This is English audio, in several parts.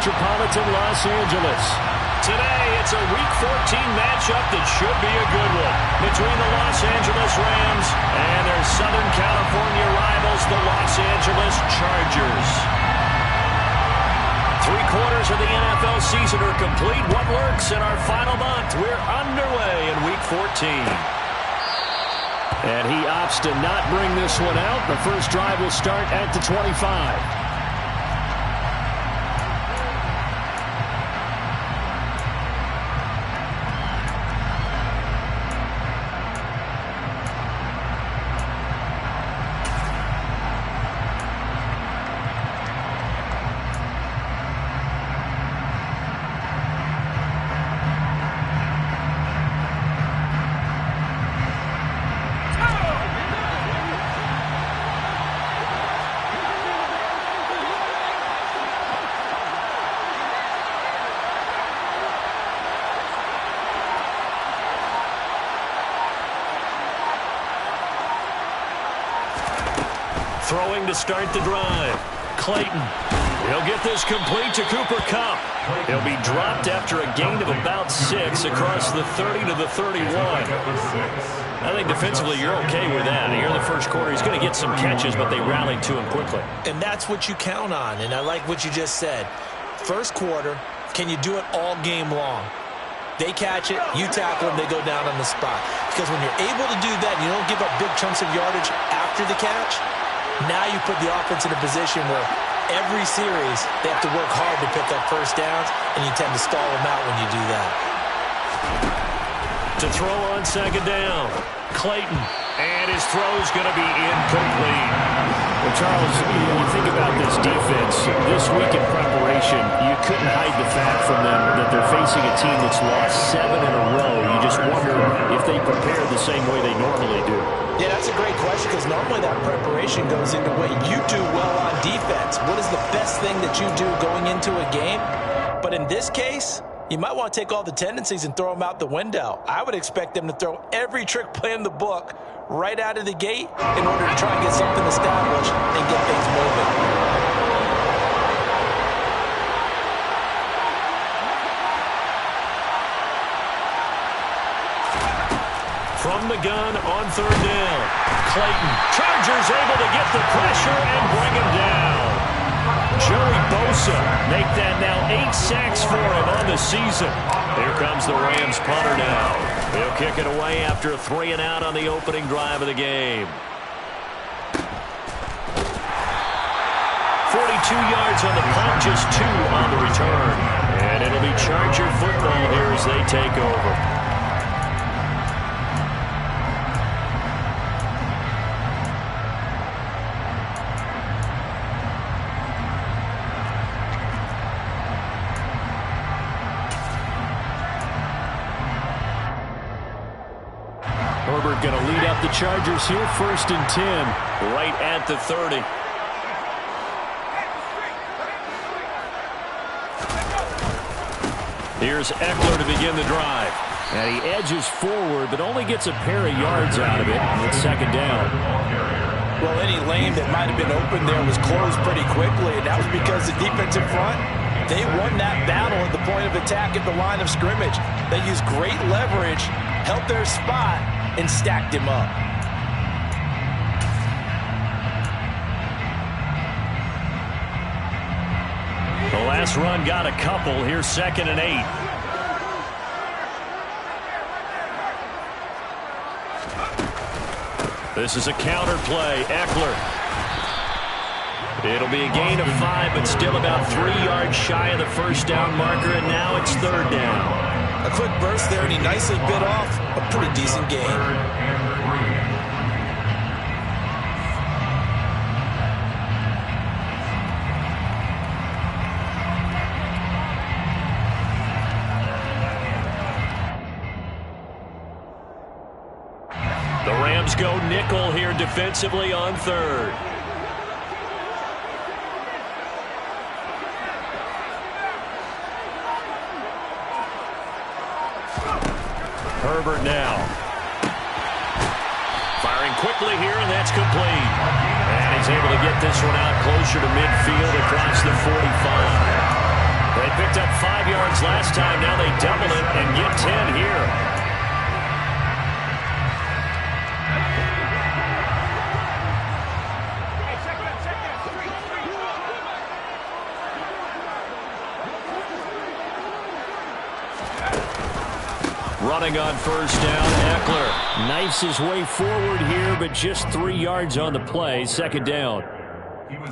metropolitan Los Angeles. Today, it's a Week 14 matchup that should be a good one between the Los Angeles Rams and their Southern California rivals, the Los Angeles Chargers. 3/4 of the NFL season are complete. What lurks in our final month? We're underway in Week 14. And he opts to not bring this one out. The first drive will start at the 25. Throwing to start the drive. Clayton. He'll get this complete to Cooper Kupp. He'll be dropped after a gain of about 6 across the 30 to the 31. I think defensively you're okay with that. Here in the first quarter, he's going to get some catches, but they rallied to him quickly. And that's what you count on, and I like what you just said. First quarter, can you do it all game long? They catch it, you tackle them, they go down on the spot. Because when you're able to do that, and you don't give up big chunks of yardage after the catch, now you put the offense in a position where every series they have to work hard to pick up first downs, and you tend to stall them out when you do that. To throw on second down, Clayton. And his throw's going to be incomplete. Well, Charles, you think about this defense, this week in preparation, you couldn't hide the fact from them that they're facing a team that's lost 7 in a row. You just wonder if they prepare the same way they normally do. Yeah, that's a great question because normally that preparation goes into what you do well on defense. What is the best thing that you do going into a game? But in this case, you might want to take all the tendencies and throw them out the window. I would expect them to throw every trick play in the book right out of the gate in order to try and get something established and get things moving. From the gun on third down, Clayton. Chargers able to get the pressure and bring him down. Joey Bosa make that now 8 sacks for him on the season. Here comes the Rams punter now. He'll kick it away after a 3 and out on the opening drive of the game. 42 yards on the punt, just 2 on the return. And it'll be Charger football here as they take over. Herbert going to lead up the Chargers here, 1st and 10, right at the 30. Here's Eckler to begin the drive. And he edges forward, but only gets a pair of yards out of it. And it's 2nd down. Well, any lane that might have been open there was closed pretty quickly, and that was because the defensive front, they won that battle at the point of attack at the line of scrimmage. They used great leverage, held their spot, and stacked him up. The last run got a couple. Here's 2nd and 8. This is a counter play. Eckler. It'll be a gain of 5, but still about 3 yards shy of the first down marker, and now it's 3rd down. A quick burst there, and he nicely bit off a pretty decent gain. The Rams go nickel here defensively on 3rd. Herbert now. Firing quickly here, and that's complete. And he's able to get this one out closer to midfield across the 45. picked up 5 yards last time. Now they double it and get 10 here. Running on first down, Eckler knifes his way forward here, but just 3 yards on the play. Second down.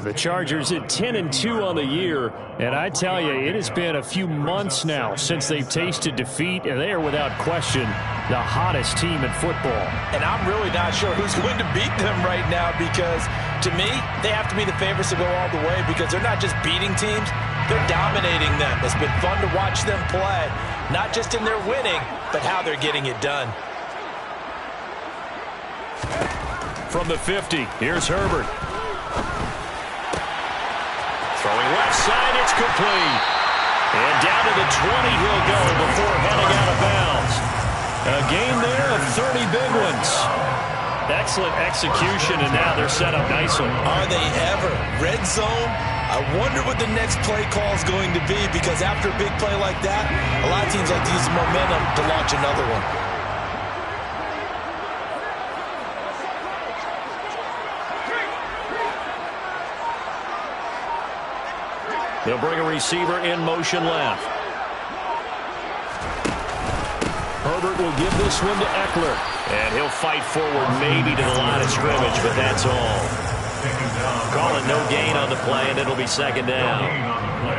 The Chargers at 10-2 on the year, and I tell you, it has been a few months now since they've tasted defeat, and they are without question the hottest team in football. And I'm really not sure who's going to beat them right now, because to me, they have to be the favorites to go all the way, because they're not just beating teams, they're dominating them. It's been fun to watch them play, not just in their winning, but how they're getting it done. From the 50, here's Herbert. Throwing left side, it's complete. And down to the 20 he'll go before heading out of bounds. A game there of 30 big ones. Excellent execution, and now they're set up nicely. Are they ever? Red zone? I wonder what the next play call is going to be, because after a big play like that, a lot of teams like to use the momentum to launch another one. They'll bring a receiver in motion left. Herbert will give this one to Eckler. And he'll fight forward maybe to the line of scrimmage, but that's all. Calling no gain on the play, and it'll be second down.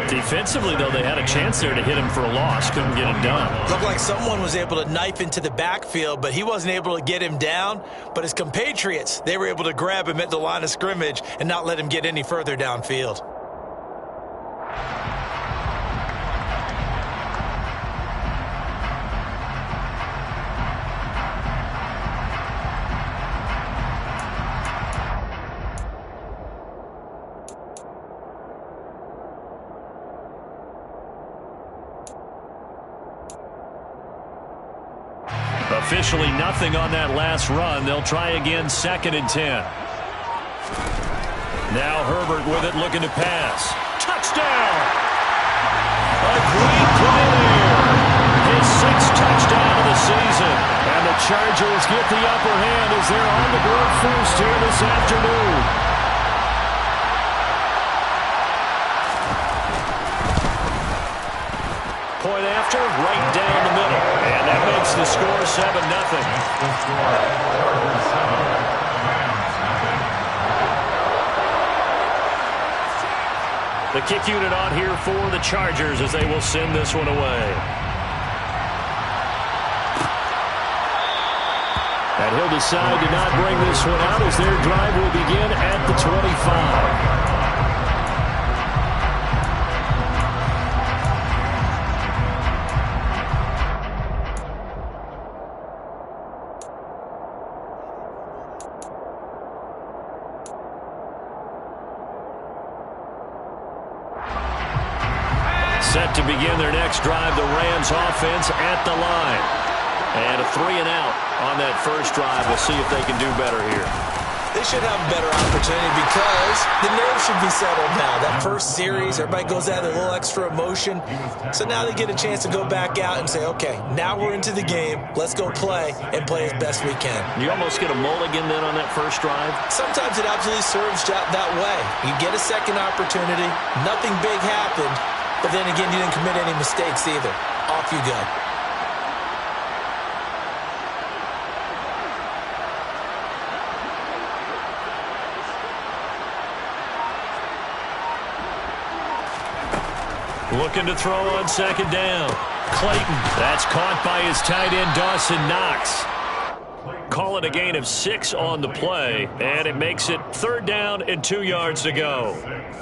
Defensively, though, they had a chance there to hit him for a loss. Couldn't get it done. Looked like someone was able to knife into the backfield, but he wasn't able to get him down. But his compatriots, they were able to grab him at the line of scrimmage and not let him get any further downfield. Officially nothing on that last run. They'll try again, 2nd and 10. Now Herbert with it, looking to pass. Touchdown! A great play there. His 6th touchdown of the season. And the Chargers get the upper hand as they're on the board first here this afternoon. Point after, right down the middle. And that makes the score 7-0. The kick unit on here for the Chargers as they will send this one away. And he'll decide to not bring this one out as their drive will begin at the 25. Set to begin their next drive, the Rams offense at the line. And a 3 and out on that first drive. We'll see if they can do better here. They should have a better opportunity because the nerves should be settled now. That first series, everybody goes out with a little extra emotion. So now they get a chance to go back out and say, okay, now we're into the game. Let's go play and play as best we can. You almost get a mulligan then on that first drive? Sometimes it absolutely serves that way. You get a second opportunity. Nothing big happened. But then again, you didn't commit any mistakes either. Off you go. Looking to throw on second down. Clayton. That's caught by his tight end, Dawson Knox. Call it a gain of 6 on the play, and it makes it 3rd down and 2 yards to go.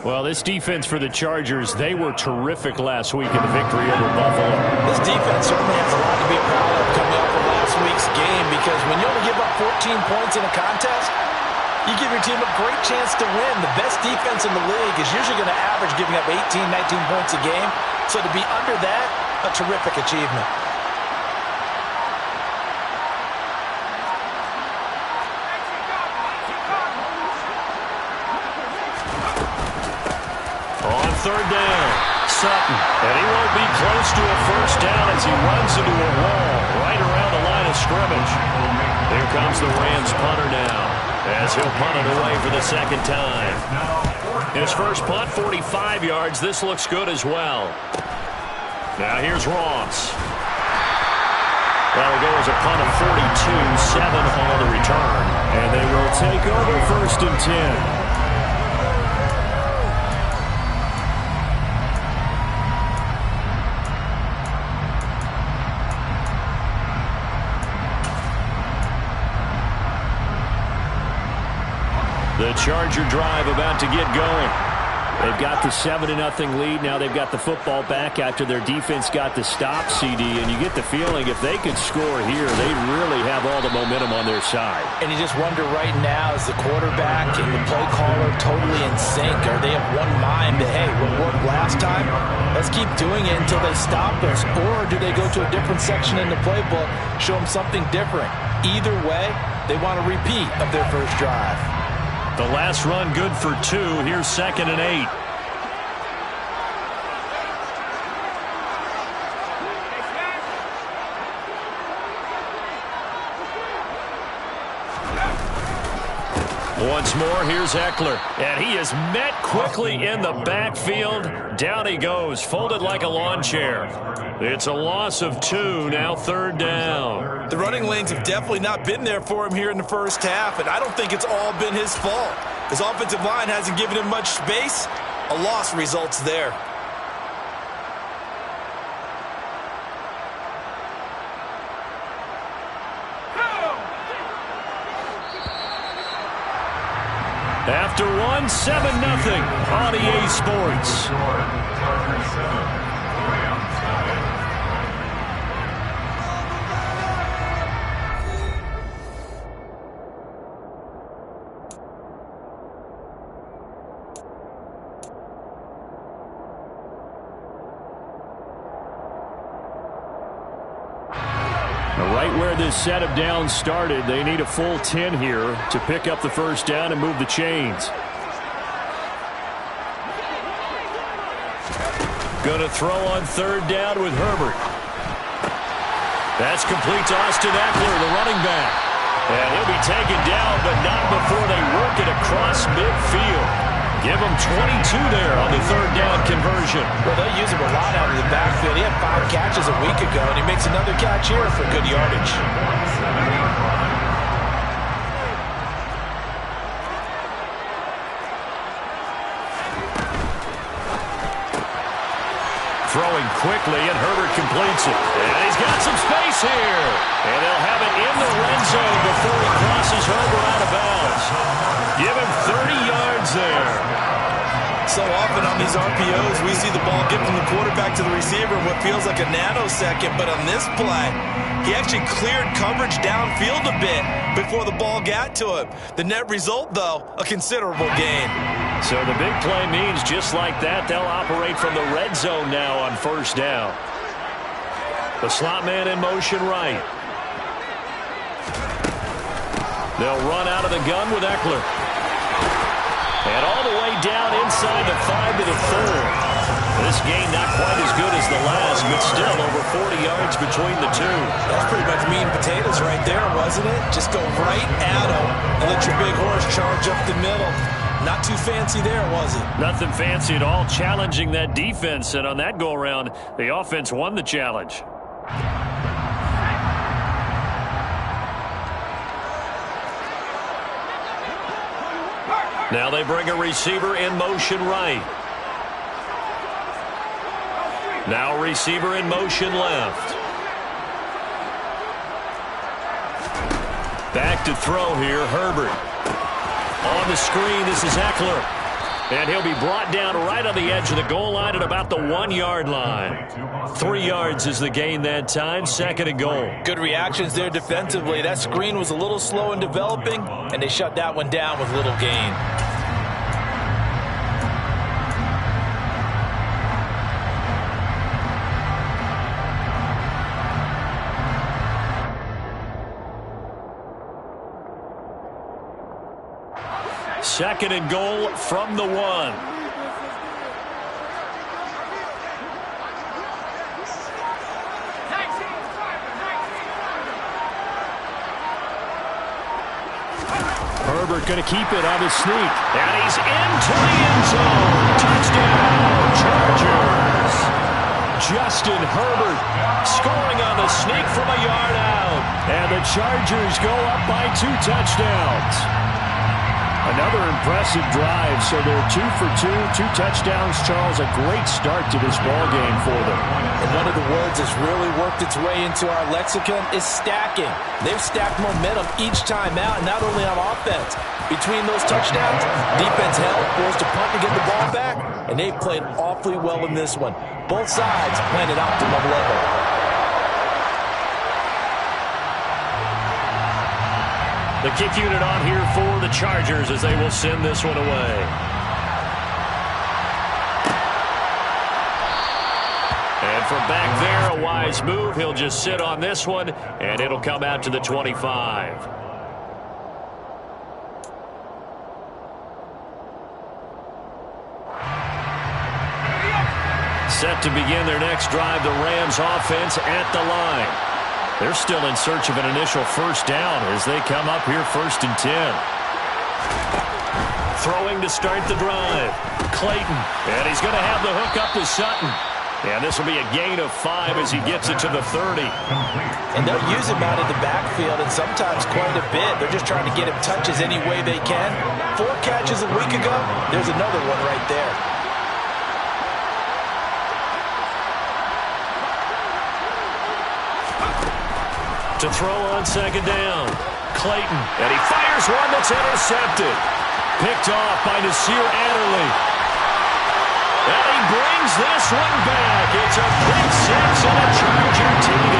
Well, this defense for the Chargers, they were terrific last week in the victory over Buffalo. This defense certainly has a lot to be proud of coming off of last week's game, because when you only give up 14 points in a contest, you give your team a great chance to win. The best defense in the league is usually going to average giving up 18, 19 points a game. So to be under that, a terrific achievement. On 3rd down, Sutton. And he won't be close to a first down as he runs into a wall right around the line of scrimmage. Here comes the Rams punter now as he'll punt it away for the second time. His first punt, 45 yards. This looks good as well. Now here's Ross. That'll go as a punt of 42, 7 on the return. And they will take over 1st and 10. The Charger drive about to get going. They've got the 7-0 lead. Now they've got the football back after their defense got the stop, CD. And you get the feeling if they could score here, they really have all the momentum on their side. And you just wonder right now, is the quarterback and the play caller totally in sync? Are they of one mind that, hey, what worked last time, let's keep doing it until they stop us? Or do they go to a different section in the playbook, show them something different? Either way, they want a repeat of their first drive. The last run good for 2. Here's 2nd and 8. Once more, here's Eckler. And he is met quickly in the backfield. Down he goes, folded like a lawn chair. It's a loss of 2, now 3rd down. The running lanes have definitely not been there for him here in the first half, and I don't think it's all been his fault. His offensive line hasn't given him much space. A loss results there. After 1, 7-0 on EA Sports. Right where this set of downs started, they need a full 10 here to pick up the first down and move the chains. Going to throw on 3rd down with Herbert. That's complete to Austin Eckler, the running back. And he'll be taken down, but not before they work it across midfield. Give him 22 there on the 3rd down conversion. Well, they'll use him a lot out of the backfield. He had 5 catches a week ago, and he makes another catch here for good yardage. Throwing quickly, and Herbert completes it. And he's got some space here. And they'll have it in the red zone before he crosses over out of bounds. Give him 30 yards there. So often on these RPOs, we see the ball get from the quarterback to the receiver in what feels like a nanosecond. But on this play, he actually cleared coverage downfield a bit before the ball got to him. The net result, though, a considerable gain. So the big play means just like that, they'll operate from the red zone now on 1st down. The slot man in motion right. They'll run out of the gun with Eckler. And all the way down inside the 5 to the 4. This game not quite as good as the last, but still over 40 yards between the two. That's pretty much meat and potatoes right there, wasn't it? Just go right at them and let your big horse charge up the middle. Not too fancy there, was it? Nothing fancy at all, challenging that defense. And on that go-around, the offense won the challenge. Now they bring a receiver in motion right. Now receiver in motion left. Back to throw here, Herbert. On the screen, this is Eckler. And he'll be brought down right on the edge of the goal line at about the 1-yard line. 3 yards is the gain that time, 2nd and goal. Good reactions there defensively. That screen was a little slow in developing, and they shut that one down with little gain. Second and goal from the 1. Herbert going to keep it on his sneak. And he's into the end zone. Touchdown, Chargers. Justin Herbert scoring on the sneak from a yard out. And the Chargers go up by 2 touchdowns. Another impressive drive, so they're 2 for 2, 2 touchdowns. Charles, a great start to this ball game for them. And one of the words that's really worked its way into our lexicon is stacking. They've stacked momentum each time out, and not only on offense. Between those touchdowns, defense held, forced to punt to get the ball back, and they've played awfully well in this one. Both sides playing at optimum level. The kick unit on here for the Chargers as they will send this one away. And from back there, a wise move. He'll just sit on this one, and it'll come out to the 25. Set to begin their next drive, the Rams offense at the line. They're still in search of an initial first down as they come up here 1st and 10. Throwing to start the drive. Clayton, and he's going to have the hook up to Sutton. And this will be a gain of 5 as he gets it to the 30. And they'll use him out of the backfield, and sometimes quite a bit. They're just trying to get him touches any way they can. 4 catches a week ago, there's another one right there. To throw on 2nd down. Clayton, and he fires one that's intercepted. Picked off by Nasir Adderley. And he brings this one back. It's a pick 6 and a Charger TD.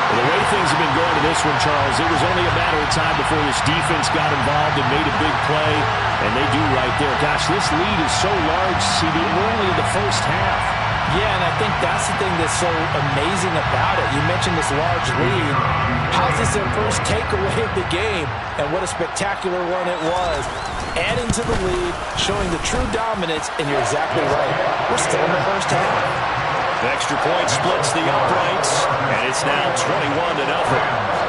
Well, the way things have been going to this one, Charles, it was only a matter of time before this defense got involved and made a big play, and they do right there. Gosh, this lead is so large, CD. We're only in the first half. Yeah, and I think that's the thing that's so amazing about it. You mentioned this large lead. How's this their first takeaway of the game? And what a spectacular one it was. Adding to the lead, showing the true dominance, and you're exactly right. We're still in the first half. The extra point splits the uprights, and it's now 21-0.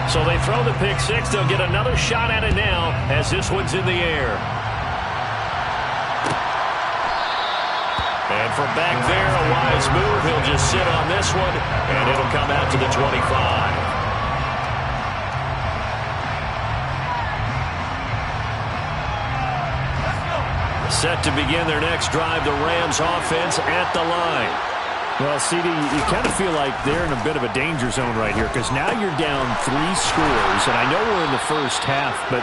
So they throw the pick 6. They'll get another shot at it now as this one's in the air. And from back there, a wise move. He'll just sit on this one, and it'll come out to the 25. Set to begin their next drive, the Rams offense at the line. Well, CD, you kind of feel like they're in a bit of a danger zone right here because now you're down 3 scores, and I know we're in the first half, but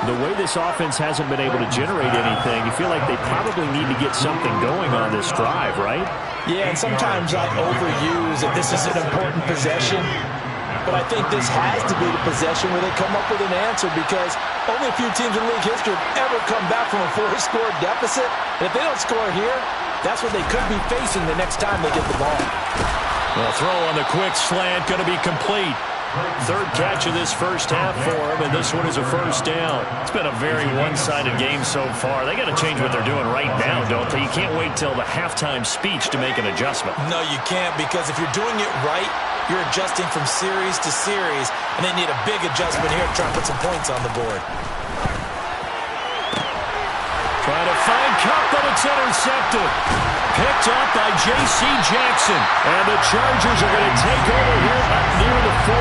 the way this offense hasn't been able to generate anything, you feel like they probably need to get something going on this drive, right? Yeah, and sometimes I overuse that this is an important possession, but I think this has to be the possession where they come up with an answer because only a few teams in league history have ever come back from a 4-score deficit, and if they don't score here, that's what they could be facing the next time they get the ball. Well, throw on the quick slant, going to be complete. 3rd catch of this first half for him, and this one is a first down. It's been a very one-sided game so far. They got to change what they're doing right now, don't they? You can't wait till the halftime speech to make an adjustment. No, you can't, because if you're doing it right, you're adjusting from series to series, and they need a big adjustment here to try and put some points on the board. Trying to find Cup, but it's intercepted. Picked up by J.C. Jackson. And the Chargers are going to take over here up near the 40.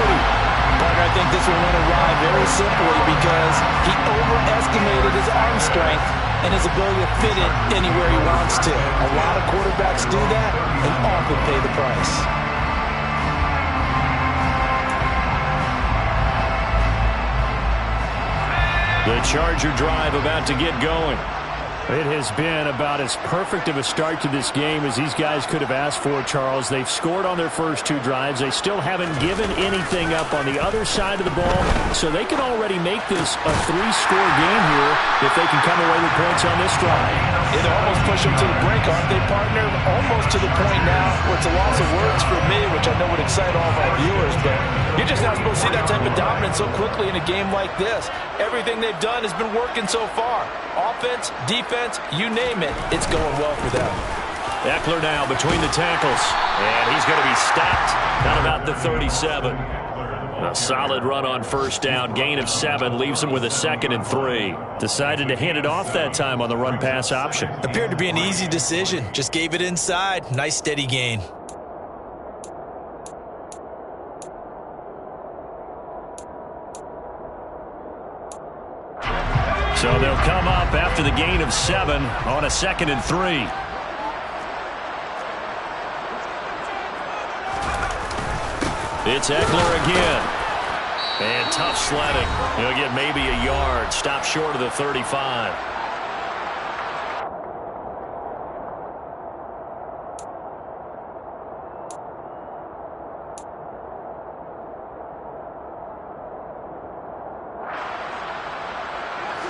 Partner, I think this will win a ride very simply because he overestimated his arm strength and his ability to fit it anywhere he wants to. A lot of quarterbacks do that and often pay the price. The Charger drive about to get going. It has been about as perfect of a start to this game as these guys could have asked for, Charles. They've scored on their first 2 drives. They still haven't given anything up on the other side of the ball, so they can already make this a 3-score game here if they can come away with points on this drive. It almost pushed them to the brink, aren't they, partner? Almost to the point now where it's a loss of words for me, which I know would excite all of our viewers, but you're just not supposed to see that type of dominance so quickly in a game like this. Everything they've done has been working so far. Offense, defense, you name it, it's going well for them. Eckler now between the tackles, and he's going to be stopped down about the 37. A solid run on first down, gain of 7, leaves him with a 2nd and 3. Decided to hand it off that time on the run-pass option. Appeared to be an easy decision, just gave it inside. Nice steady gain. So they'll come up after the gain of 7 on a 2nd and 3. It's Eckler again. And tough sledding. He'll get maybe a yard. Stop short of the 35.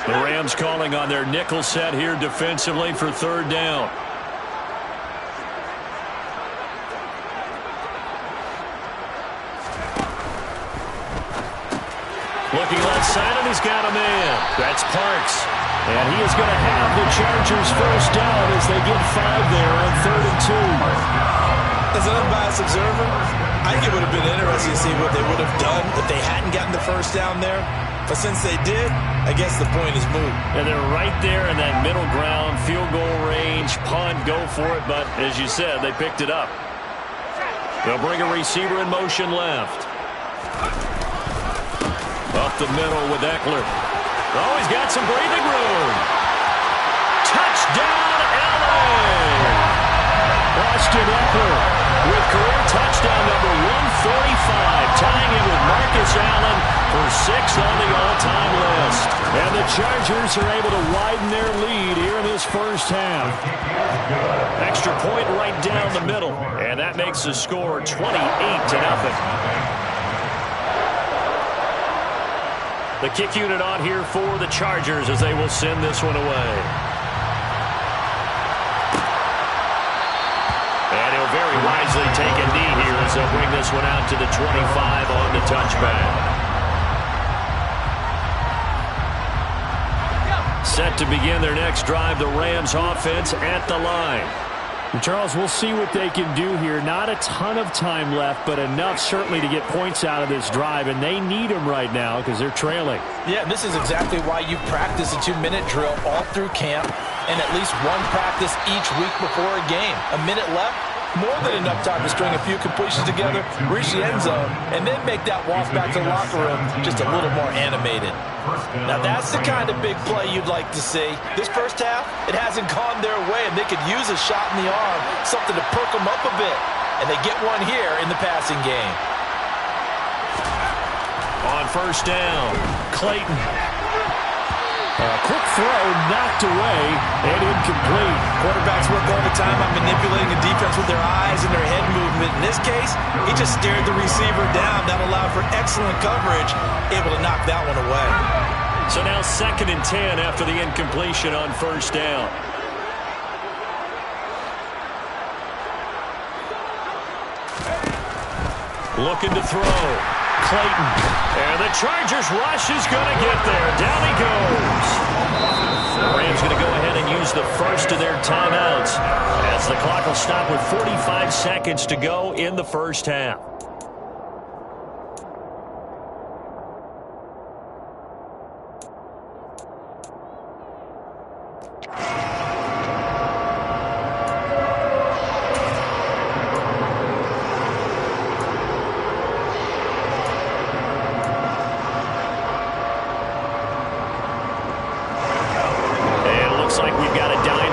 The Rams calling on their nickel set here defensively for 3rd down. Looking left side, and he's got a man. That's Parks. And he is going to have the Chargers first down as they get 5 there on 3rd and 2. As an unbiased observer, I think it would have been interesting to see what they would have done if they hadn't gotten the first down there. But since they did, I guess the point is moot. And they're right there in that middle ground, field goal range, punt, go for it. But as you said, they picked it up. They'll bring a receiver in motion left. Up the middle with Eckler. Oh, he's got some breathing room. Touchdown, LA! Austin Eckler with career touchdown number 145, tying in with Marcus Allen for 6th on the all-time list. And the Chargers are able to widen their lead here in this first half. Extra point right down the middle, and that makes the score 28-0. The kick unit on here for the Chargers as they will send this one away. And he'll very wisely take a knee here as they'll bring this one out to the 25 on the touchback. Set to begin their next drive, the Rams offense at the line. And Charles, we'll see what they can do here. Not a ton of time left, but enough certainly to get points out of this drive, and they need them right now because they're trailing. Yeah, and this is exactly why you practice a 2-minute drill all through camp and at least one practice each week before a game. A minute left, more than enough time to string a few completions together, reach the end zone, and then make that walk back to the locker room just a little more animated. Now that's the kind of big play you'd like to see. This first half, it hasn't gone their way, and they could use a shot in the arm, something to perk them up a bit. And they get one here in the passing game. On first down, Clayton. Quick throw, knocked away, and incomplete. Quarterbacks work all the time on manipulating the defense with their eyes and their head movement. In this case, he just stared the receiver down. That allowed for excellent coverage, able to knock that one away. So now 2nd and 10 after the incompletion on first down. Looking to throw. Clayton. And the Chargers rush is going to get there. Down he goes. The Rams going to go ahead and use the first of their timeouts as the clock will stop with 45 seconds to go in the first half.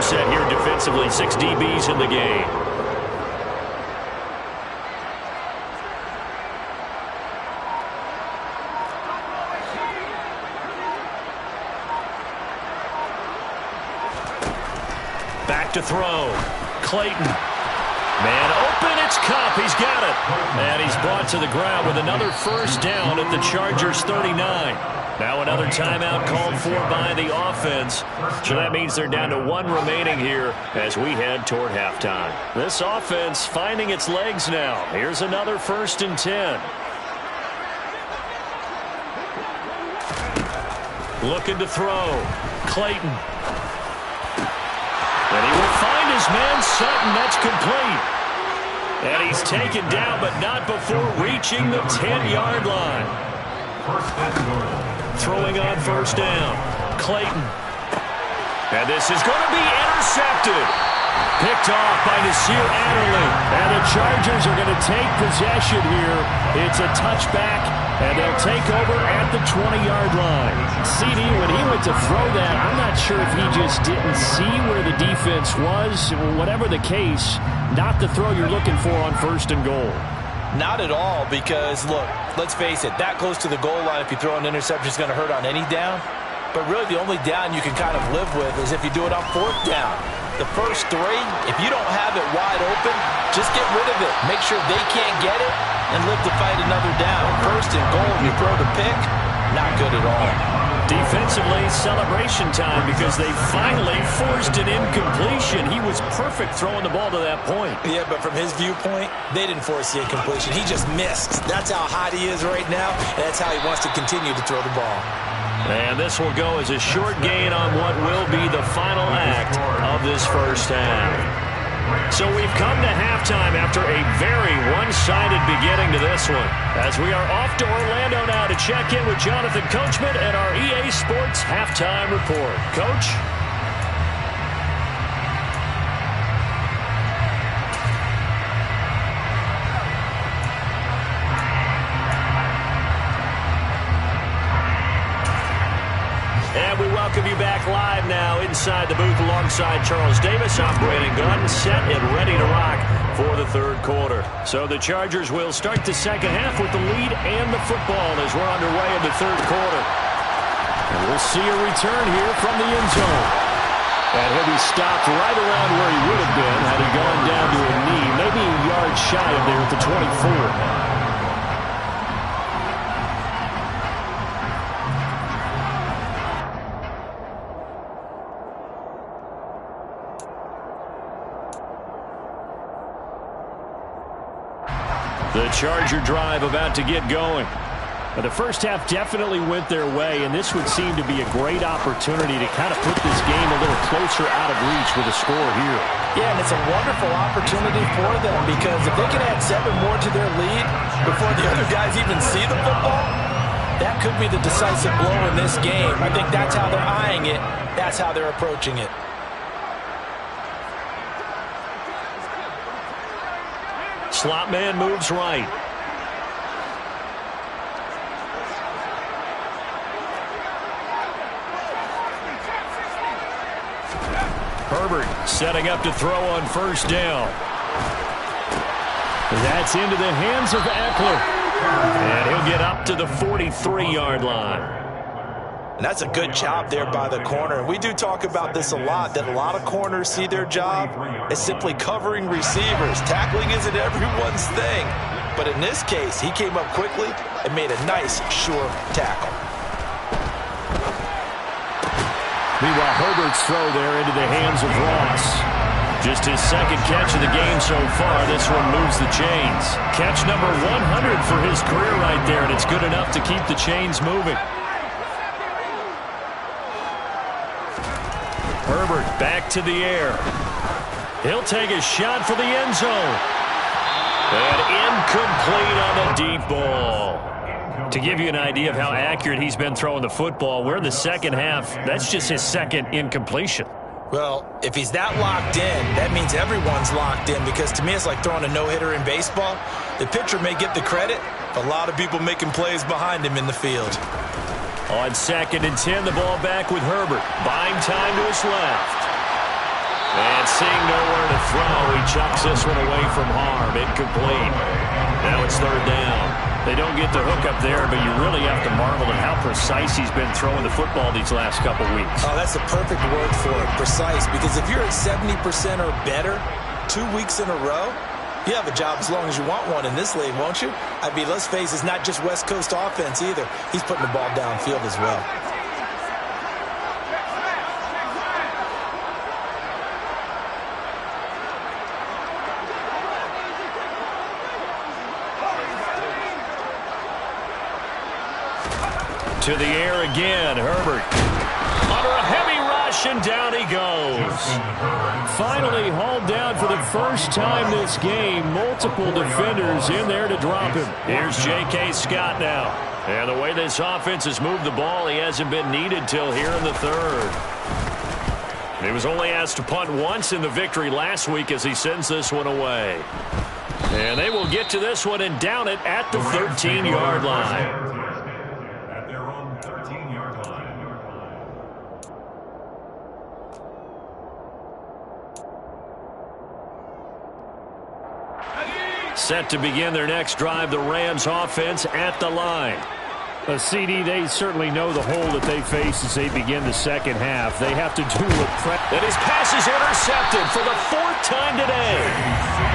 Set here defensively, 6 DBs in the game. Back to throw. Clayton. Man open, it's Cup. He's got it. And he's brought to the ground with another first down at the Chargers 39. Now another timeout called for by the offense. So that means they're down to 1 remaining here as we head toward halftime. This offense finding its legs now. Here's another 1st and 10. Looking to throw. Clayton. And he will find his man Sutton. That's complete. And he's taken down, but not before reaching the 10-yard line. Throwing on first down. Clayton. And this is going to be intercepted. Picked off by Nasir Adderley. And the Chargers are going to take possession here. It's a touchback, and they'll take over at the 20-yard line. CD, when he went to throw that, I'm not sure if he just didn't see where the defense was. Whatever the case, not the throw you're looking for on 1st and goal. Not at all, because, look, let's face it, that close to the goal line, if you throw an interception, is going to hurt on any down. But really, the only down you can kind of live with is if you do it on 4th down. The first 3, if you don't have it wide open, just get rid of it. Make sure they can't get it and live to fight another down. 1st and goal, you throw the pick, not good at all. Defensively, celebration time because they finally forced an incompletion. He was perfect throwing the ball to that point. Yeah, but from his viewpoint, they didn't force the incompletion. He just missed. That's how hot he is right now, and that's how he wants to continue to throw the ball. And this will go as a short gain on what will be the final act of this first half. So we've come to halftime after a very one-sided beginning to this one, as we are off to Orlando now to check in with Jonathan Coachman and our EA Sports Halftime Report. Coach? And we welcome you back live now inside the booth alongside Charles Davis. I'm Brandon Gunn, set and ready to rock for the 3rd quarter. So the Chargers will start the second half with the lead and the football as we're underway in the 3rd quarter. And we'll see a return here from the end zone. And he'll be stopped right around where he would have been had he gone down to a knee, maybe a yard shy of there at the 24. The Charger drive about to get going. The first half definitely went their way, and this would seem to be a great opportunity to kind of put this game a little closer out of reach with a score here. Yeah, and it's a wonderful opportunity for them because if they can add 7 more to their lead before the other guys even see the football, that could be the decisive blow in this game. I think that's how they're eyeing it. That's how they're approaching it. Slot man moves right. Herbert setting up to throw on first down. That's into the hands of Eckler. And he'll get up to the 43-yard line. And that's a good job there by the corner. And we do talk about this a lot, that a lot of corners see their job as simply covering receivers. Tackling isn't everyone's thing. But in this case, he came up quickly and made a nice, sure tackle. Meanwhile, Herbert's throw there into the hands of Ross. Just his 2nd catch of the game so far. This one moves the chains. Catch number 100 for his career right there, and it's good enough to keep the chains moving. Herbert back to the air. He'll take a shot for the end zone. And incomplete on the deep ball. To give you an idea of how accurate he's been throwing the football, we're in the second half. That's just his 2nd incompletion. Well, if he's that locked in, that means everyone's locked in, because to me it's like throwing a no-hitter in baseball. The pitcher may get the credit, but a lot of people making plays behind him in the field. On 2nd and 10, the ball back with Herbert. Buying time to his left. And seeing nowhere to throw, he chucks this one away from harm. Incomplete. Now it's 3rd down. They don't get the hook up there, but you really have to marvel at how precise he's been throwing the football these last couple weeks. Oh, that's the perfect word for it, precise. Because if you're at 70% or better 2 weeks in a row, you have a job as long as you want one in this league, won't you? I mean, let's face it, it's not just West Coast offense either. He's putting the ball downfield as well. To the air again, Herbert. Under a heavy rush, and down he goes. Finally hauled down for the first time this game. Multiple defenders in there to drop him. Here's J.K. Scott now. And the way this offense has moved the ball, he hasn't been needed till here in the third. He was only asked to punt once in the victory last week as he sends this one away. And they will get to this one and down it at the 13-yard line. Set to begin their next drive, the Rams offense at the line. CD, they certainly know the hole that they face as they begin the second half. They have to do what and his pass is intercepted for the 4th time today.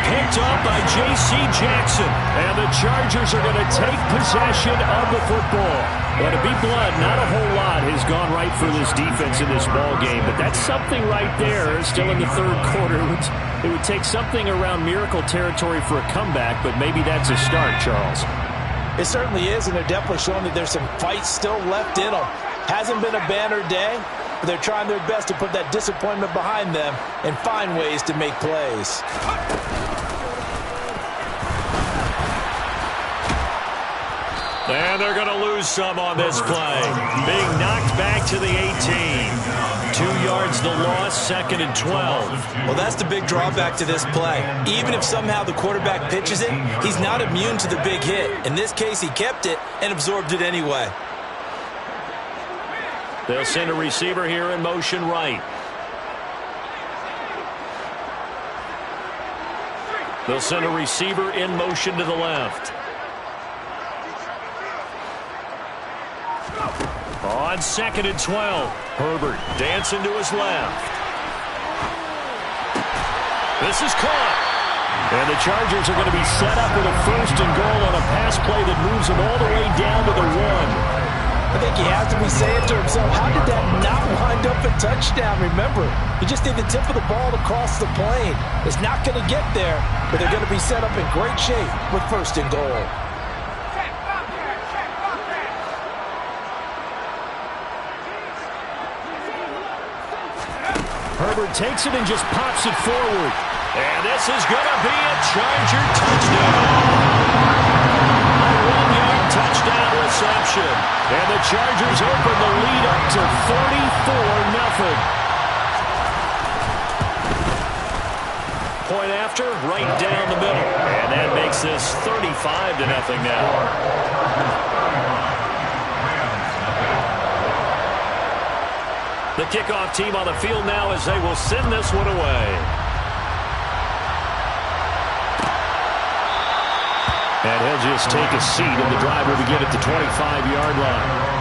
Picked up by J.C. Jackson. And the Chargers are going to take possession of the football. But to be blunt, not a whole lot has gone right for this defense in this ball game. But that's something right there. Still in the third quarter. It would take something around miracle territory for a comeback, but maybe that's a start, Charles. It certainly is, and they're definitely showing that there's some fight still left in them. Hasn't been a banner day, but they're trying their best to put that disappointment behind them and find ways to make plays. And they're going to lose some on this play. Being knocked back to the 18. 2 yards the loss, 2nd and 12. Well, that's the big drawback to this play. Even if somehow the quarterback pitches it, he's not immune to the big hit. In this case, he kept it and absorbed it anyway. They'll send a receiver here in motion right. They'll send a receiver in motion to the left. On 2nd and 12, Herbert dancing to his left. This is caught. And the Chargers are going to be set up with a 1st and goal on a pass play that moves them all the way down to the 1. I think he has to be saying to himself, how did that not wind up a touchdown? Remember, he just did the tip of the ball across the plane. It's not going to get there, but they're going to be set up in great shape with 1st and goal. Herbert takes it and just pops it forward. And this is going to be a Charger touchdown. A 1-yard touchdown reception. And the Chargers open the lead up to 34-0. Point after, right down the middle. And that makes this 35-0 now. The kickoff team on the field now as they will send this one away. And he'll just take a seat, and the drive will begin at the 25-yard line.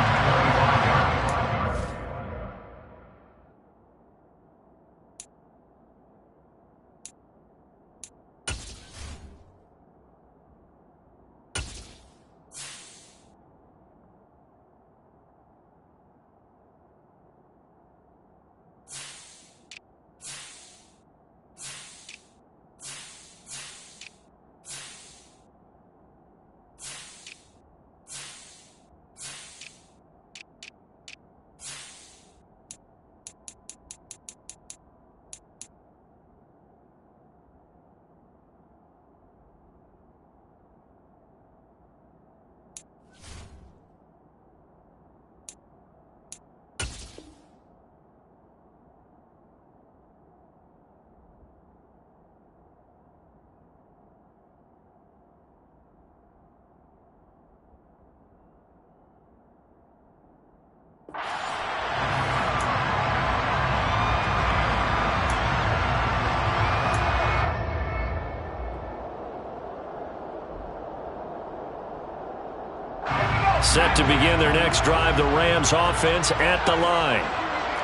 Set to begin their next drive, the Rams offense at the line.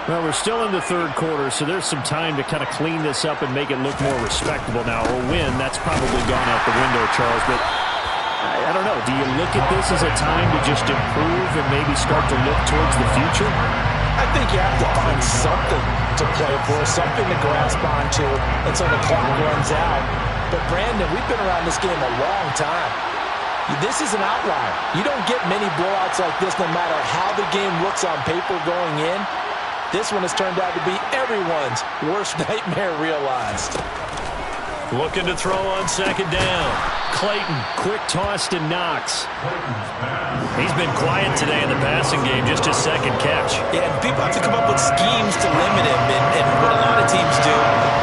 Well, we're still in the third quarter, so there's some time to kind of clean this up and make it look more respectable now. A win, that's probably gone out the window, Charles. But I don't know. Do you look at this as a time to just improve and maybe start to look towards the future? I think you have to find something to play for, something to grasp onto until the clock runs out. But, Brandon, we've been around this game a long time. This is an outlier. You don't get many blowouts like this no matter how the game looks on paper going in. This one has turned out to be everyone's worst nightmare realized. Looking to throw on second down. Clayton, quick toss to Knox. He's been quiet today in the passing game, just his second catch. Yeah, and people have to come up with schemes to limit him, and what a lot of teams do,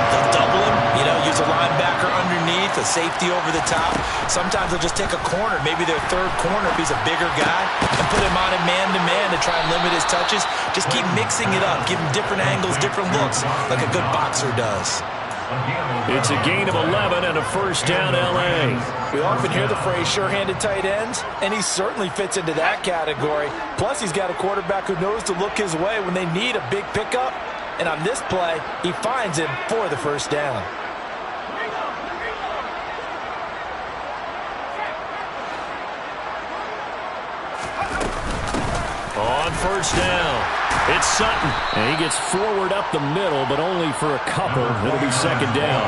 they'll double him, use a linebacker underneath, a safety over the top. Sometimes they'll just take a corner, maybe their third corner if he's a bigger guy, and put him on a man-to-man to try and limit his touches. Just keep mixing it up, give him different angles, different looks, like a good boxer does. It's a gain of 11 and a first down, L.A. We often hear the phrase sure-handed tight ends, and he certainly fits into that category. Plus, he's got a quarterback who knows to look his way when they need a big pickup. And on this play, he finds him for the first down. On first down, it's Sutton. And he gets forward up the middle, but only for a couple. It'll be second down.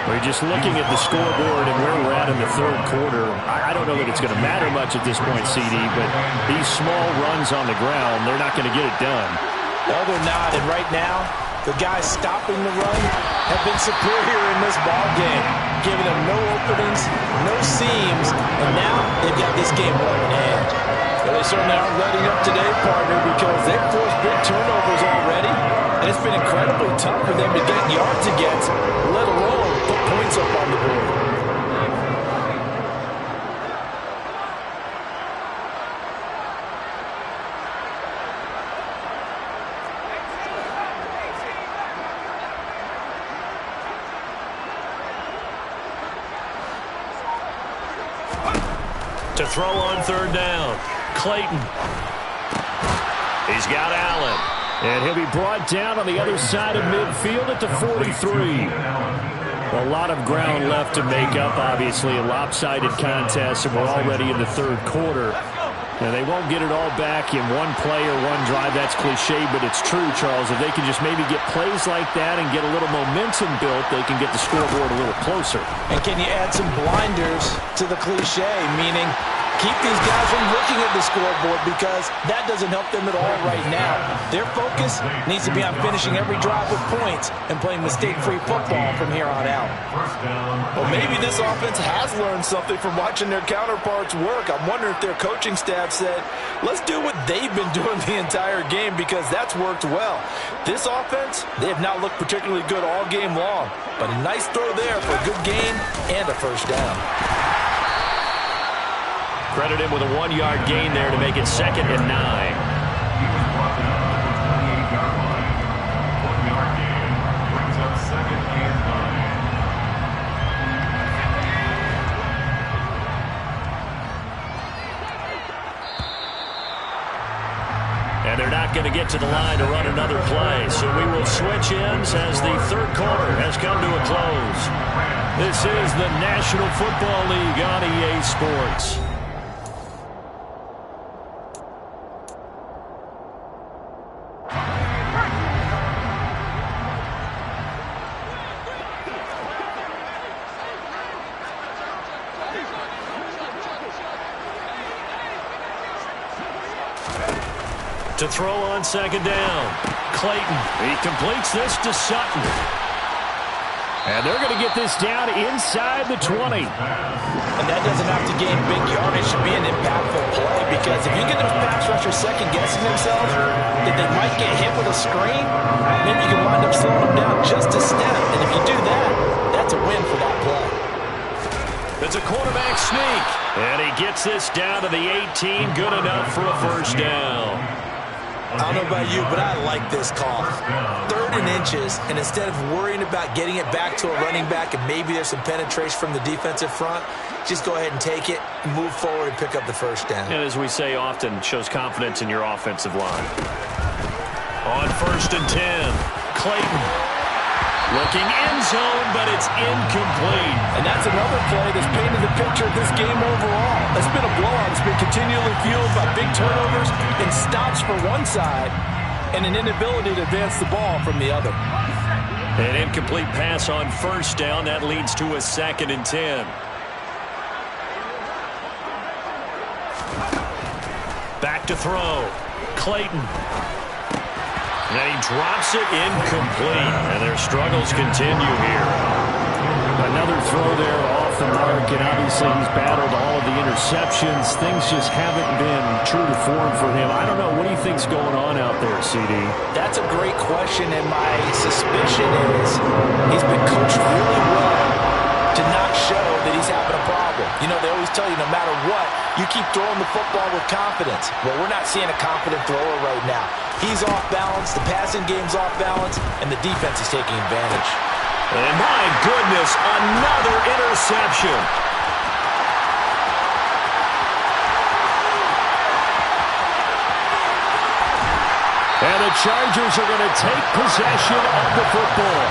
We're just looking at the scoreboard and where we're at in the third quarter. I don't know that it's going to matter much at this point, CD, but these small runs on the ground, they're not going to get it done. No, they're not. And right now, the guys stopping the run have been superior in this ball game, giving them no openings, no seams, and now they've got this game well in hand. Well, they certainly aren't letting up today, partner, because they've forced big turnovers already, and it's been incredibly tough for them to get yards against, let alone put points up on the board. To throw on third down, Clayton. He's got Allen. And he'll be brought down on the other side of midfield at the 43. A lot of ground left to make up, obviously. A lopsided contest, and we're already in the third quarter. And they won't get it all back in one play or one drive. That's cliche, but it's true, Charles. If they can just maybe get plays like that and get a little momentum built, they can get the scoreboard a little closer. And can you add some blinders to the cliche, meaning keep these guys from looking at the scoreboard, because that doesn't help them at all right now. Their focus needs to be on finishing every drive with points and playing mistake-free football from here on out. Well, maybe this offense has learned something from watching their counterparts work. I'm wondering if their coaching staff said, let's do what they've been doing the entire game, because that's worked well. This offense, they have not looked particularly good all game long, but a nice throw there for a good gain and a first down. Credit him with a 1-yard gain there to make it 2nd and 9. And they're not going to get to the line to run another play, so we will switch ends as the third quarter has come to a close. This is the National Football League on EA Sports. To throw on second down, Clayton. He completes this to Sutton. And they're going to get this down inside the 20. And that doesn't have to gain big yardage to be an impactful play, because if you get those pass rushers second-guessing themselves, that they might get hit with a screen, maybe you can wind up slowing them down just a step. And if you do that, that's a win for that play. It's a quarterback sneak. And he gets this down to the 18. Good enough for a first down. I don't know about you, but I like this call. 3rd and inches, and instead of worrying about getting it back to a running back and maybe there's some penetration from the defensive front, just go ahead and take it, move forward, and pick up the first down. And as we say often, shows confidence in your offensive line. On 1st and 10, Clayton. Looking end zone, but it's incomplete. And that's another play that's painted the picture of this game overall. It's been a blowout. It's been continually fueled by big turnovers and stops for one side and an inability to advance the ball from the other. An incomplete pass on 1st down. That leads to a 2nd and 10. Back to throw. Clayton. And he drops it incomplete. And their struggles continue here. Another throw there off the mark, and obviously he's battled all of the interceptions. Things just haven't been true to form for him. I don't know. What do you think's going on out there, CD? That's a great question, and my suspicion is he's been coached really well to not show that he's having a problem. You know, they always tell you no matter what, you keep throwing the football with confidence. Well, we're not seeing a confident thrower right now. He's off balance, the passing game's off balance, and the defense is taking advantage. And my goodness, another interception. And the Chargers are going to take possession of the football.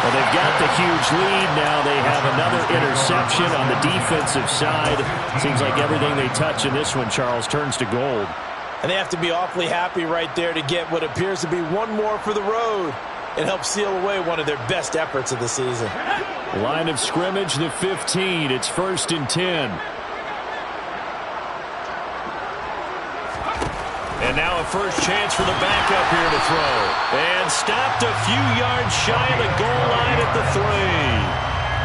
Well, they've got the huge lead. Now they have another interception on the defensive side. Seems like everything they touch in this one, Charles, turns to gold. And they have to be awfully happy right there to get what appears to be one more for the road. It helps seal away one of their best efforts of the season. Line of scrimmage, the 15. It's 1st and 10. And now a first chance for the backup here to throw. And stopped a few yards shy of the goal line at the 3.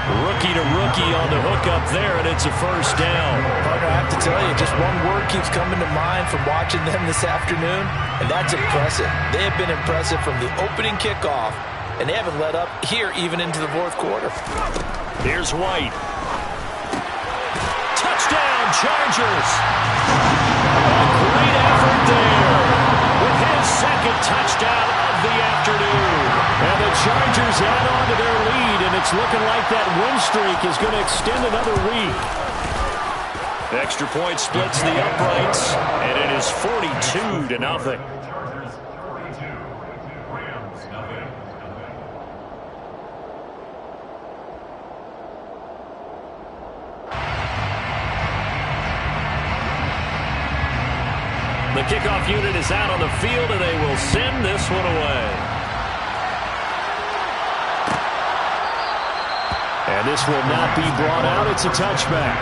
Rookie to rookie on the hook up there, and it's a first down. Partner, I have to tell you, just one word keeps coming to mind from watching them this afternoon, and that's impressive. They have been impressive from the opening kickoff, and they haven't let up here even into the 4th quarter. Here's White. Touchdown, Chargers. A great effort there with his 2nd touchdown of the afternoon. And the Chargers add on to their lead, and it's looking like that win streak is going to extend another week. Extra point splits the uprights, and it is 42-0. The kickoff unit is out on the field, and they will send this one away. And this will not be brought out. It's a touchback.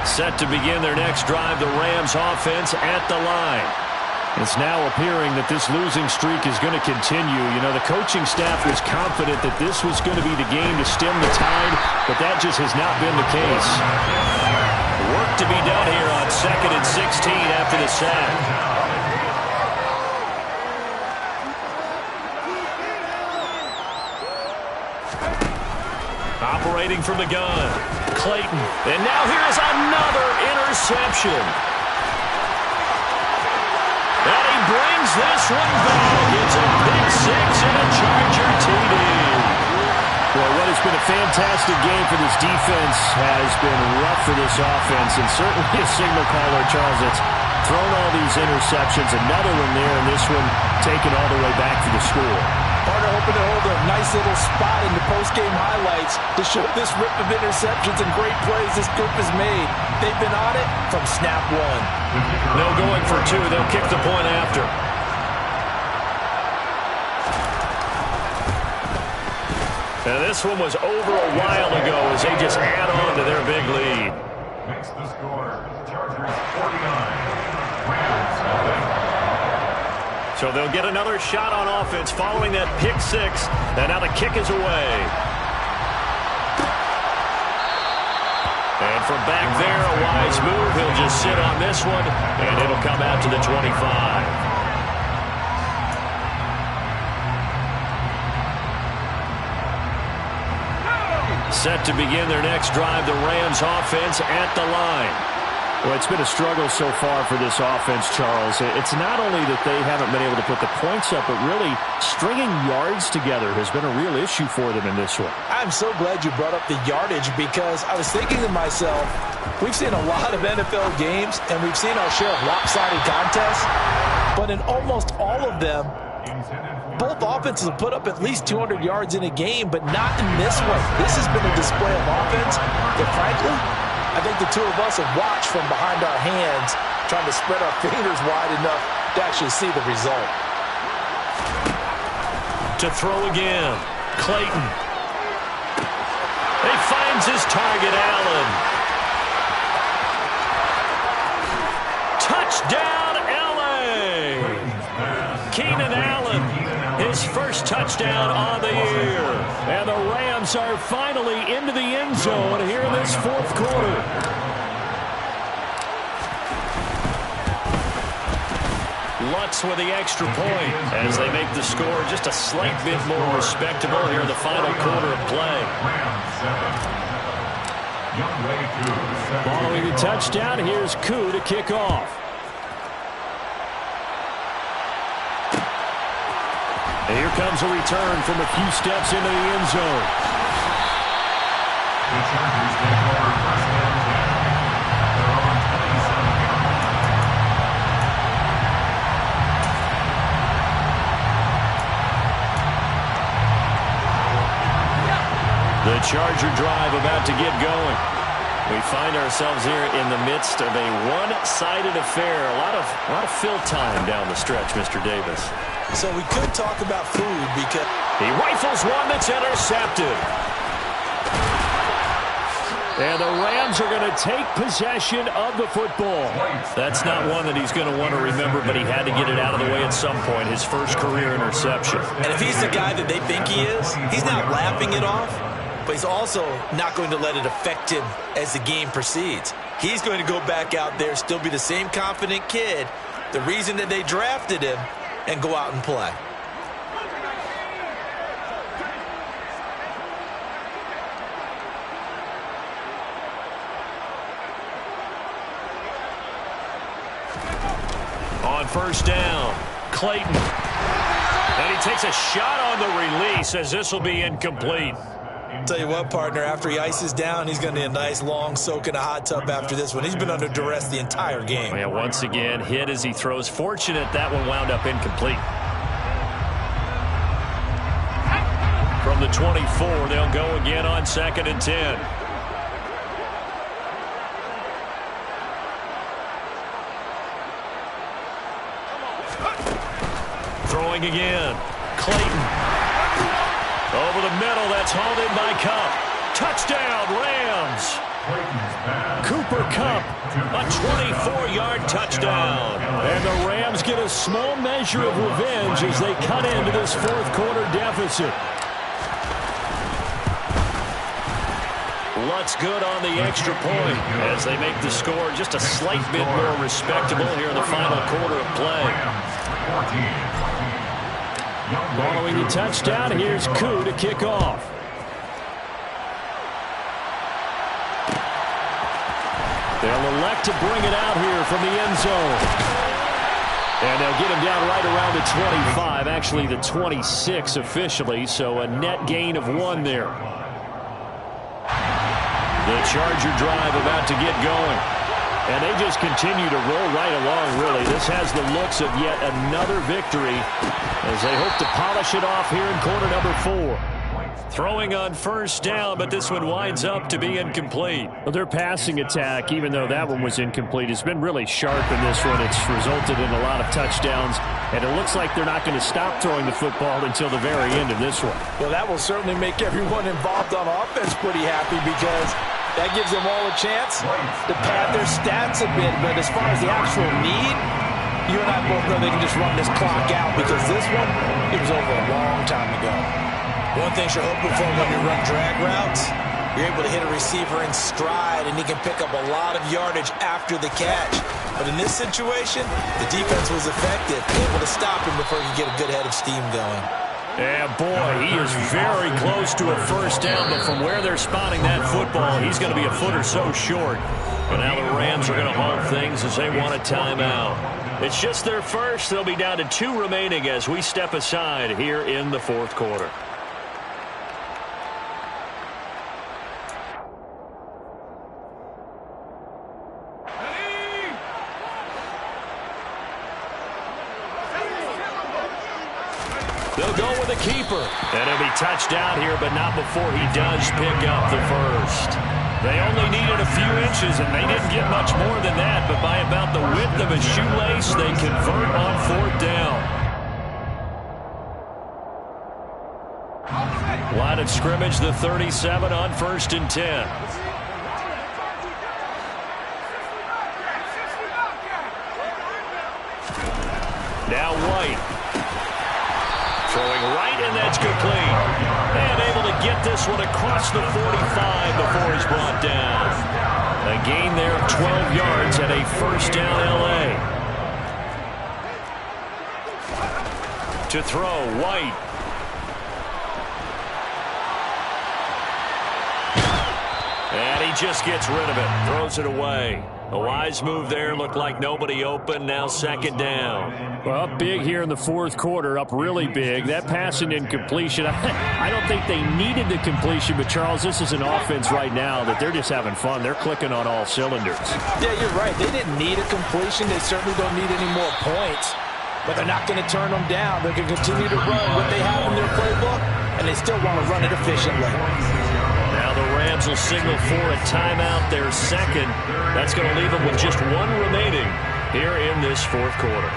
Set to begin their next drive, the Rams offense at the line. It's now appearing that this losing streak is going to continue. You know, the coaching staff was confident that this was going to be the game to stem the tide, but that just has not been the case. Work to be done here on 2nd and 16 after the sack. Operating from the gun, Clayton. And now here is another interception. And he brings this one back. It's a pick 6 and a Charger TD. Well, what has been a fantastic game for this defense has been rough for this offense, and certainly a signal caller, Charles, that's thrown all these interceptions. Another one there, and this one taken all the way back for the score. Partner hoping to hold a nice little spot in the post-game highlights to show this rip of interceptions and great plays this group has made. They've been on it from snap 1. No going for 2. They'll kick the point after. And this one was over a while ago as they just add on to their big lead. Makes the score. Chargers 49. Rams nothing. So they'll get another shot on offense following that pick 6. And now the kick is away. And from back there, a wise move. He'll just sit on this one, and it'll come out to the 25. Set to begin their next drive, the Rams offense at the line. Well, it's been a struggle so far for this offense, Charles. It's not only that they haven't been able to put the points up, but really stringing yards together has been a real issue for them in this one. I'm so glad you brought up the yardage because I was thinking to myself, we've seen a lot of NFL games and we've seen our share of lopsided contests, but in almost all of them, both offenses have put up at least 200 yards in a game, but not in this one. This has been a display of offense that, frankly, I think the two of us have watched from behind our hands, trying to spread our fingers wide enough to actually see the result. To throw again, Clayton. He finds his target, Allen. Touchdown, L.A. Keenan Allen, his first touchdown on the year. And the Rams are finally into the end zone here in this fourth quarter. Lutz with the extra point as they make the score just a slight bit more respectable here in the final quarter of play. Following the touchdown, here's Koo to kick off. And here comes a return from a few steps into the end zone. The Chargers take over first and 10. They're on 27 yard line. The Charger drive about to get going. We find ourselves here in the midst of a one-sided affair. A lot of fill time down the stretch, Mr. Davis. So we could talk about food because He rifles one that's intercepted. And the Rams are going to take possession of the football. That's not one that he's going to want to remember, but he had to get it out of the way at some point. His first career interception. And if he's the guy that they think he is, he's not laughing it off, but he's also not going to let it affect him as the game proceeds. He's going to go back out there, still be the same confident kid, the reason that they drafted him, and go out and play. On first down, Clayton. And he takes a shot on the release as this will be incomplete. Tell you what, partner, after he ices down, he's going to need a nice long soak in a hot tub after this one. He's been under duress the entire game. Yeah, once again, hit as he throws. Fortunate that one wound up incomplete. From the 24, they'll go again on 2nd and 10. Throwing again. Clayton. Over the middle, that's hauled in by Kupp. Touchdown, Rams. Cooper Kupp, A 24-yard touchdown. and the Rams get a small measure of revenge as they cut into this fourth quarter deficit. Lutz good on the extra point as they make the score just a slight bit more respectable here in the final quarter of play. Following the touchdown, here's Koo to kick off. They'll elect to bring it out here from the end zone. And they'll get him down right around the 25, actually the 26 officially, so a net gain of 1 there. The Charger drive about to get going. And they just continue to roll right along, really. This has the looks of yet another victory as they hope to polish it off here in quarter number 4. Throwing on first down, but this one winds up to be incomplete. Well, their passing attack, even though that one was incomplete, has been really sharp in this one. It's resulted in a lot of touchdowns, and it looks like they're not going to stop throwing the football until the very end of this one. Well, that will certainly make everyone involved on offense pretty happy because that gives them all a chance to pad their stats a bit. But as far as the actual need, you and I both know they can just run this clock out because this one, it was over a long time ago. One thing you're hoping for when you run drag routes, you're able to hit a receiver in stride, and he can pick up a lot of yardage after the catch. But in this situation, the defense was effective, able to stop him before he could get a good head of steam going. Yeah, boy, he is very close to a first down, but from where they're spotting that football, he's going to be a foot or so short. And now the Rams are going to hold things as they want a timeout. It's just their first. They'll be down to 2 remaining as we step aside here in the fourth quarter. They'll go with a keeper. And he'll be touched out here, but not before he does pick up the first. They only needed a few inches, and they didn't get much more than that. But by about the width of a shoelace, they convert on 4th down. Line of scrimmage, the 37 on 1st and 10. Now White. Throwing right, and that's complete. And able to get this one across the 45 before he's brought down. A gain there of 12 yards at a 1st down L.A. To throw, White. And he just gets rid of it, throws it away. A wise move there, looked like nobody open, now 2nd down. Well, up big here in the fourth quarter, up really big. That passing incompletion, I don't think they needed the completion, but Charles, this is an offense right now that they're just having fun. They're clicking on all cylinders. Yeah, you're right. They didn't need a completion. They certainly don't need any more points, but they're not going to turn them down. They're going to continue to run what they have in their playbook, and they still want to run it efficiently. Now the Rams will signal for a timeout, their 2nd. That's going to leave them with just 1 remaining here in this fourth quarter.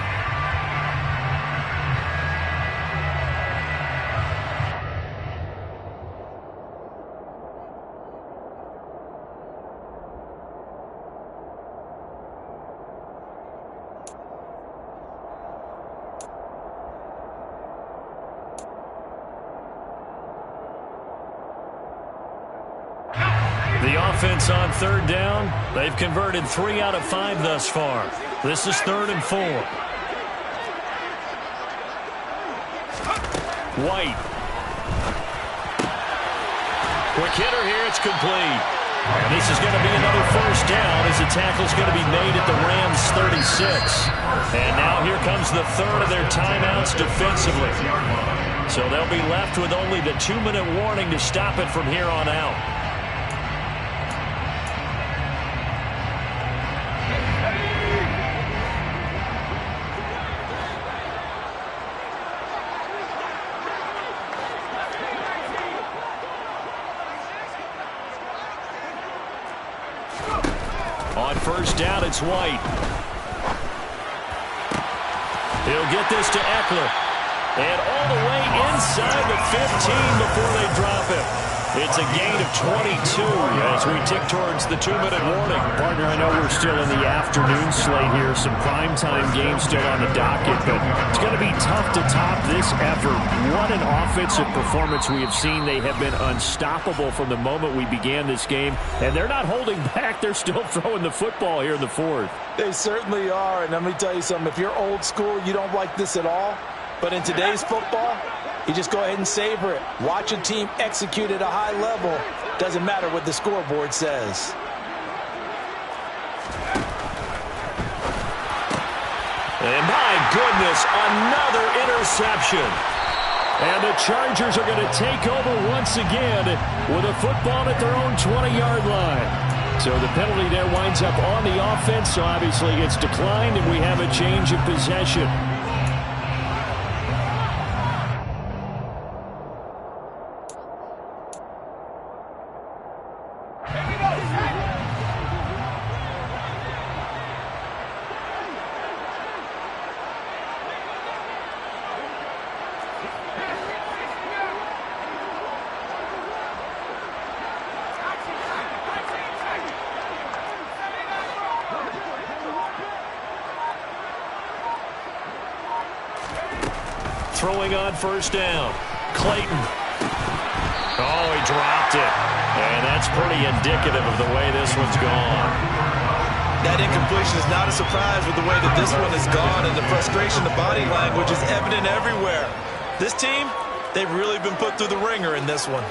The offense on 3rd down, they've converted 3 out of 5 thus far. This is 3rd and 4. White. Quick hitter here, it's complete. And this is going to be another 1st down as the tackle's going to be made at the Rams' 36. And now here comes the 3rd of their timeouts defensively. So they'll be left with only the 2-minute warning to stop it from here on out. On 1st down, it's White. He'll get this to Eckler. And all the way inside the 15 before they drop him. It's a gain of 22 as we tick towards the 2-minute warning. Partner, I know we're still in the afternoon slate here. Some primetime games still on the docket, but it's going to be tough to top this effort. What an offensive performance we have seen. They have been unstoppable from the moment we began this game, and they're not holding back. They're still throwing the football here in the fourth. They certainly are, and let me tell you something. If you're old school, you don't like this at all. But in today's football, you just go ahead and savor it. Watch a team execute at a high level. Doesn't matter what the scoreboard says. And my goodness, another interception. And the Chargers are going to take over once again with a football at their own 20-yard line. So the penalty there winds up on the offense, so obviously it's declined, and we have a change of possession. Throwing on 1st down. Clayton. Oh, he dropped it. And that's pretty indicative of the way this one's gone. That incompletion is not a surprise with the way that this one has gone, and the frustration, the body language is evident everywhere. This team, they've really been put through the ringer in this one.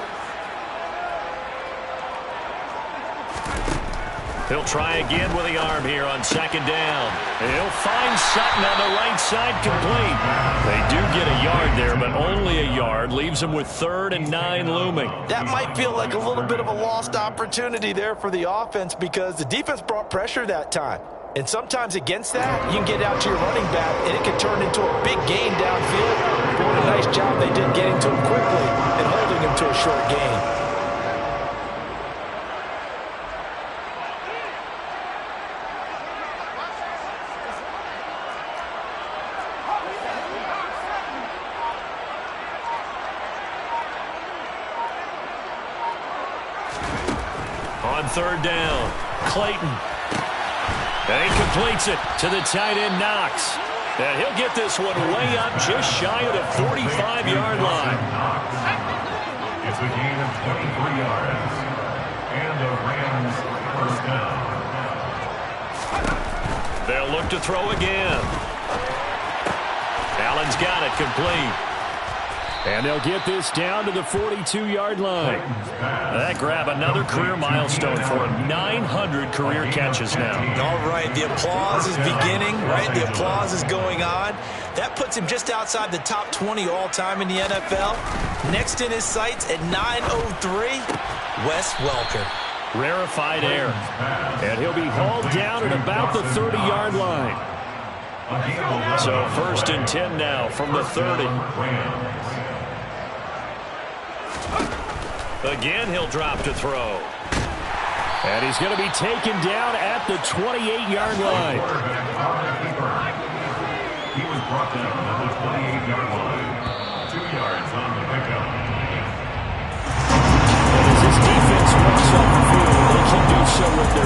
He'll try again with the arm here on second down. He'll find Sutton on the right side, complete. They do get a yard there, but only a yard. Leaves them with 3rd and 9 looming. That might feel like a little bit of a lost opportunity there for the offense because the defense brought pressure that time. And sometimes against that, you can get out to your running back, and it can turn into a big gain downfield. But what a nice job they did getting to him quickly and holding him to a short gain. On 3rd down, Clayton. And he completes it to the tight end, Knox. And he'll get this one way up just shy of the 45-yard line. It's a gain of 23 yards. And the Rams first down. They'll look to throw again. Allen's got it, complete. And they'll get this down to the 42-yard line. That grab another career milestone for him. 900 career catches now. All right, the applause is beginning, right? The applause is going on. That puts him just outside the top 20 all-time in the NFL. Next in his sights at 903, Wes Welker. Rarefied air. And he'll be hauled down at about the 30-yard line. So 1st and 10 now from the 30. Again, he'll drop to throw. And he's going to be taken down at the 28-yard line. He was brought down at the 28-yard line. 2 yards on the pickup. And as this defense walks off the field, they can do so with their